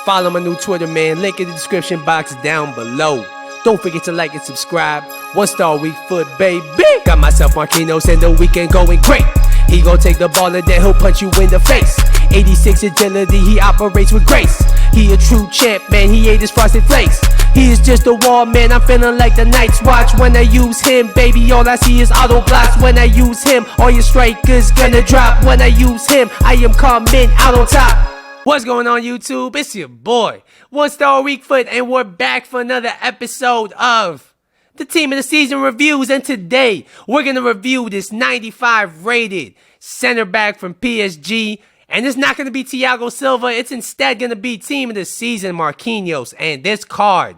Follow my new Twitter, man. Link in the description box down below. Don't forget to like and subscribe. 1-star weak foot, baby. Got myself Marquinhos and the weekend going great. He gon' take the ball and then he'll punch you in the face. 86 agility, he operates with grace. He a true champ, man, he ate his frosted flakes. He is just a wall, man, I'm feeling like the Night's Watch. When I use him, baby, all I see is auto blocks. When I use him, all your strikers gonna drop. When I use him, I am coming out on top. What's going on, YouTube? It's your boy, 1-star weak foot, and we're back for another episode of the Team of the Season Reviews. And today, we're gonna review this 95 rated center back from PSG. And it's not going to be Thiago Silva. It's instead going to be Team of the Season Marquinhos. And this card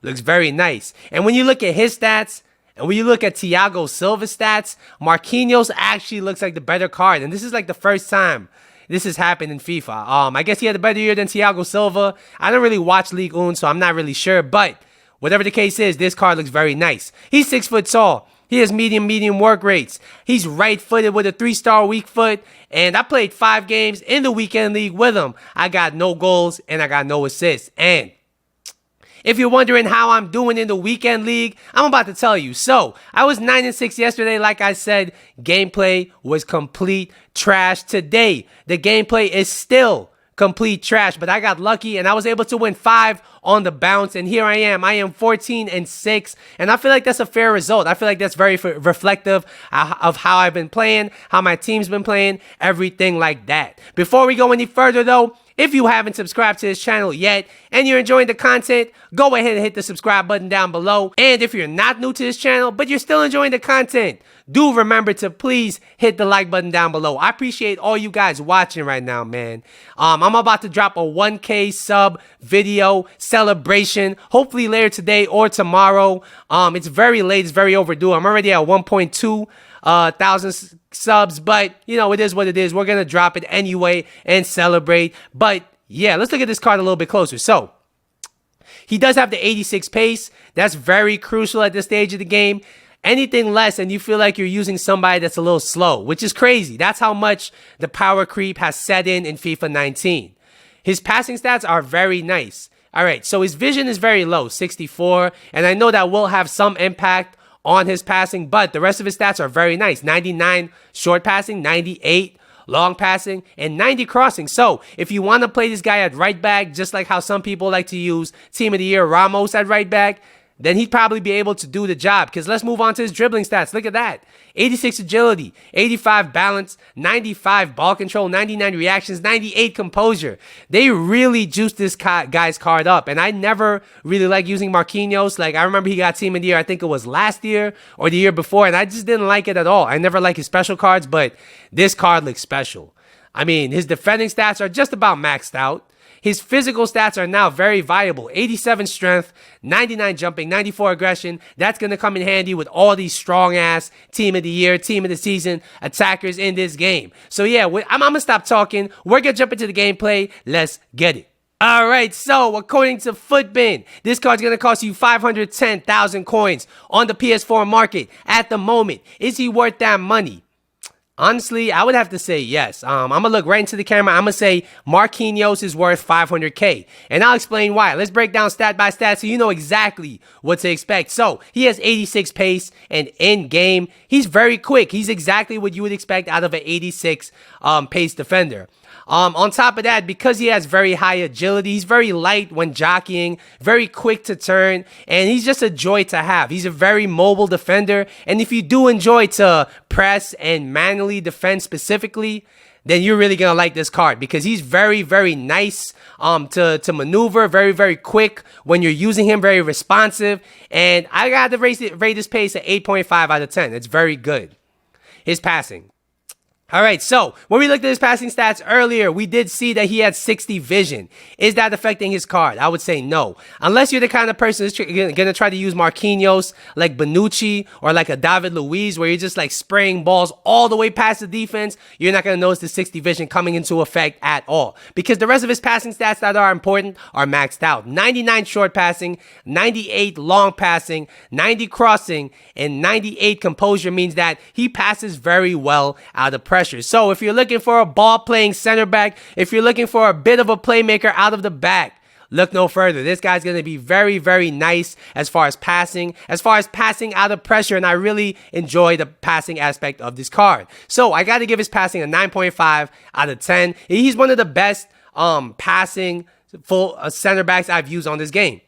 looks very nice. And when you look at his stats, and when you look at Thiago Silva's stats, Marquinhos actually looks like the better card. And this is like the first time this has happened in FIFA. I guess he had a better year than Thiago Silva. I don't really watch Ligue 1, so I'm not really sure. But whatever the case is, this card looks very nice. He's 6 foot tall. He has medium work rates. He's right-footed with a 3-star weak foot. And I played 5 games in the weekend league with him. I got no goals and I got no assists. And if you're wondering how I'm doing in the weekend league, I'm about to tell you. So, I was 9-6 yesterday. Like I said, gameplay was complete trash. Today, the gameplay is still complete trash, but I got lucky and I was able to win 5 on the bounce, and here I am 14-6, and I feel like that's a fair result. I feel like that's very reflective of how I've been playing, how my team's been playing, everything like that. Before we go any further though, if you haven't subscribed to this channel yet and you're enjoying the content, go ahead and hit the subscribe button down below. And if you're not new to this channel, but you're still enjoying the content, do remember to please hit the like button down below. I appreciate all you guys watching right now, man. I'm about to drop a 1K sub video celebration, hopefully later today or tomorrow. It's very late, it's very overdue. I'm already at 1.2 thousand subs, but you know, it is what it is. We're gonna drop it anyway and celebrate. But yeah, let's look at this card a little bit closer. So he does have the 86 pace. That's very crucial at this stage of the game. Anything less and you feel like you're using somebody that's a little slow, which is crazy. That's how much the power creep has set in FIFA 19. His passing stats are very nice. All right, so his vision is very low, 64, and I know that will have some impact on his passing, but the rest of his stats are very nice. 99 short passing, 98 long passing, and 90 crossing. So if you want to play this guy at right back, just like how some people like to use Team of the Year Ramos at right back, then he'd probably be able to do the job. Because let's move on to his dribbling stats. Look at that. 86 agility, 85 balance, 95 ball control, 99 reactions, 98 composure. They really juiced this guy's card up. And I never really like using Marquinhos. Like, I remember he got Team of the Year, I think it was last year or the year before, and I just didn't like it at all. I never liked his special cards, but this card looks special. I mean, his defending stats are just about maxed out. His physical stats are now very viable. 87 strength, 99 jumping, 94 aggression. That's going to come in handy with all these strong-ass Team of the Year, Team of the Season attackers in this game. So yeah, I'm going to stop talking. We're going to jump into the gameplay. Let's get it. Alright, so according to Footbin, this card's going to cost you 510,000 coins on the PS4 market at the moment. Is he worth that money? Honestly, I would have to say yes. I'm going to look right into the camera. I'm going to say Marquinhos is worth 500K. And I'll explain why. Let's break down stat by stat so you know exactly what to expect. So, he has 86 pace, and in game, he's very quick. He's exactly what you would expect out of an 86 pace defender. On top of that, because he has very high agility, he's very light when jockeying, very quick to turn, and he's just a joy to have. He's a very mobile defender, and if you do enjoy to press and manually defend specifically, then you're really going to like this card because he's very nice to maneuver, very quick when you're using him, very responsive, and I got to rate his pace at 8.5 out of 10. It's very good. His passing. Alright, so when we looked at his passing stats earlier, we did see that he had 60 vision. Is that affecting his card? I would say no. Unless you're the kind of person that's going to try to use Marquinhos like Bonucci or like a David Luiz where you're just like spraying balls all the way past the defense, you're not going to notice the 60 vision coming into effect at all. Because the rest of his passing stats that are important are maxed out. 99 short passing, 98 long passing, 90 crossing, and 98 composure means that he passes very well out of pressure. pressure. So if you're looking for a ball-playing center back, if you're looking for a bit of a playmaker out of the back, look no further. This guy's going to be very, very nice as far as passing out of pressure, and I really enjoy the passing aspect of this card. So I got to give his passing a 9.5 out of 10. He's one of the best passing full center backs I've used on this game.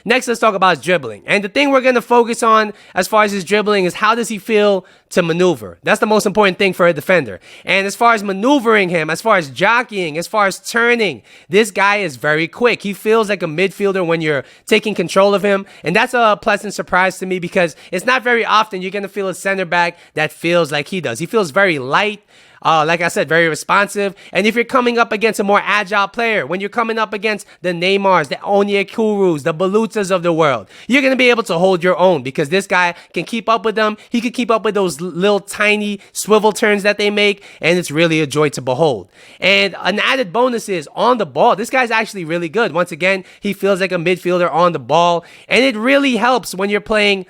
Next, let's talk about his dribbling. And the thing we're going to focus on as far as his dribbling is how does he feel to maneuver? That's the most important thing for a defender. And as far as maneuvering him, as far as jockeying, as far as turning, this guy is very quick. He feels like a midfielder when you're taking control of him. And that's a pleasant surprise to me because it's not very often you're going to feel a center back that feels like he does. He feels very light. Like I said, very responsive. And if you're coming up against a more agile player, when you're coming up against the Neymars, the Onyekurus, the Balutas of the world, you're going to be able to hold your own because this guy can keep up with them. He can keep up with those little tiny swivel turns that they make, and it's really a joy to behold. And an added bonus is on the ball. This guy's actually really good. Once again, he feels like a midfielder on the ball, and it really helps when you're playing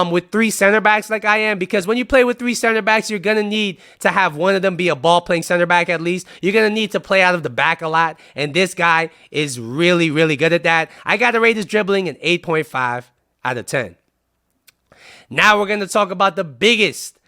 with three center backs like I am, because when you play with three center backs, you're going to need to have one of them be a ball playing center back at least. You're going to need to play out of the back a lot, and this guy is really, really good at that. I got to rate his dribbling an 8.5 out of 10. Now we're going to talk about the biggest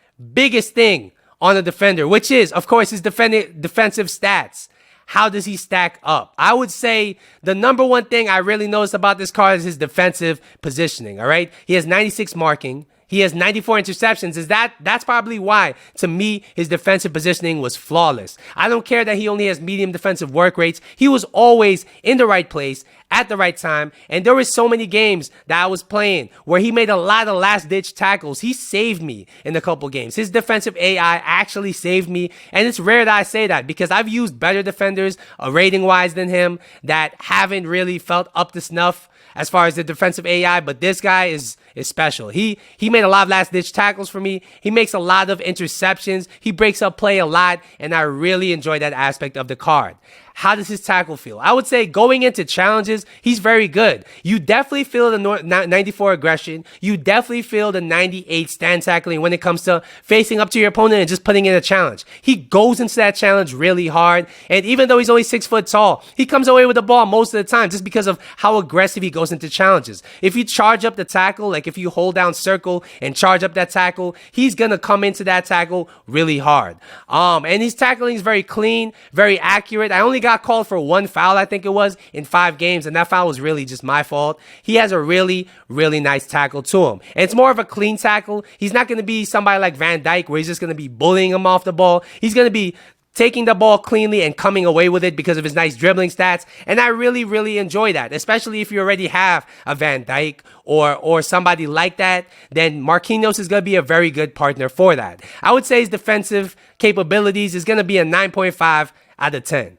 thing on a defender, which is, of course, his defensive stats. How does he stack up? I would say the number one thing I really noticed about this card is his defensive positioning, all right? He has 96 marking. He has 94 interceptions. That's probably why, to me, his defensive positioning was flawless. I don't care that he only has medium defensive work rates. He was always in the right place at the right time. And there were so many games that I was playing where he made a lot of last-ditch tackles. He saved me in a couple games. His defensive AI actually saved me. And it's rare that I say that because I've used better defenders rating-wise than him that haven't really felt up to snuff as far as the defensive AI, but this guy is special. He made a lot of last-ditch tackles for me. He makes a lot of interceptions. He breaks up play a lot, and I really enjoy that aspect of the card. How does his tackle feel? I would say going into challenges, he's very good. You definitely feel the 94 aggression. You definitely feel the 98 stand tackling when it comes to facing up to your opponent and just putting in a challenge. He goes into that challenge really hard. And even though he's only 6 foot tall, he comes away with the ball most of the time just because of how aggressive he goes into challenges. If you charge up the tackle, like if you hold down circle and charge up that tackle, he's going to come into that tackle really hard. And his tackling is very clean, very accurate. I only got called for one foul, I think it was, in 5 games, and that foul was really just my fault. He has a really, really nice tackle to him. And it's more of a clean tackle. He's not going to be somebody like Van Dijk where he's just going to be bullying him off the ball. He's going to be taking the ball cleanly and coming away with it because of his nice dribbling stats. And I really, really enjoy that, especially if you already have a Van Dijk or somebody like that, then Marquinhos is going to be a very good partner for that. I would say his defensive capabilities is going to be a 9.5 out of 10.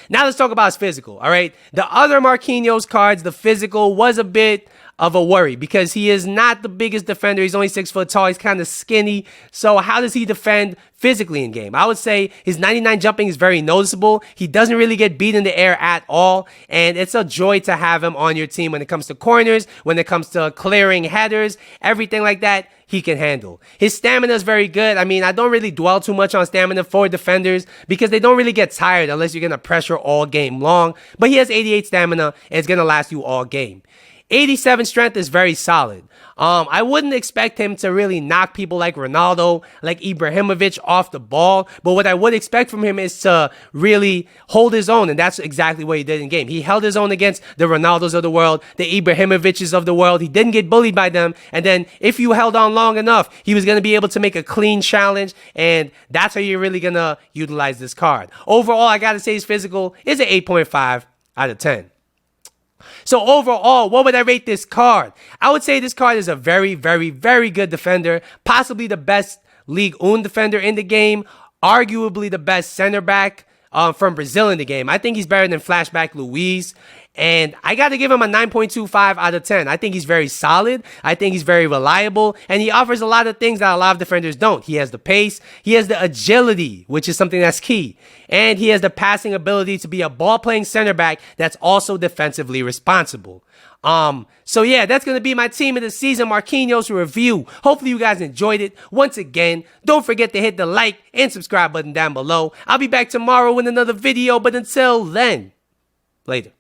Now let's talk about his physical, all right? The other Marquinhos cards, the physical was a bit of a worry because he is not the biggest defender. He's only 6 foot tall. He's kind of skinny. So how does he defend physically in game? I would say his 99 jumping is very noticeable. He doesn't really get beat in the air at all. And it's a joy to have him on your team when it comes to corners, when it comes to clearing headers, everything like that. He can handle. His stamina is very good. I mean, I don't really dwell too much on stamina for defenders because they don't really get tired unless you're going to pressure all game long. But he has 88 stamina and it's going to last you all game. 87 strength is very solid. I wouldn't expect him to really knock people like Ronaldo, like Ibrahimovic off the ball. But what I would expect from him is to really hold his own. And that's exactly what he did in game. He held his own against the Ronaldos of the world, the Ibrahimovics of the world. He didn't get bullied by them. And then if you held on long enough, he was going to be able to make a clean challenge. And that's how you're really going to utilize this card. Overall, I got to say his physical is an 8.5 out of 10. So overall, what would I rate this card? I would say this card is a very, very, very good defender. Possibly the best Ligue 1 defender in the game. Arguably the best center back from Brazil in the game. I think he's better than Flashback Luiz. And I got to give him a 9.25 out of 10. I think he's very solid. I think he's very reliable. And he offers a lot of things that a lot of defenders don't. He has the pace. He has the agility, which is something that's key. And he has the passing ability to be a ball-playing center back that's also defensively responsible. So yeah, that's going to be my team of the season Marquinhos review. Hopefully you guys enjoyed it. Once again, don't forget to hit the like and subscribe button down below. I'll be back tomorrow with another video, but until then, later.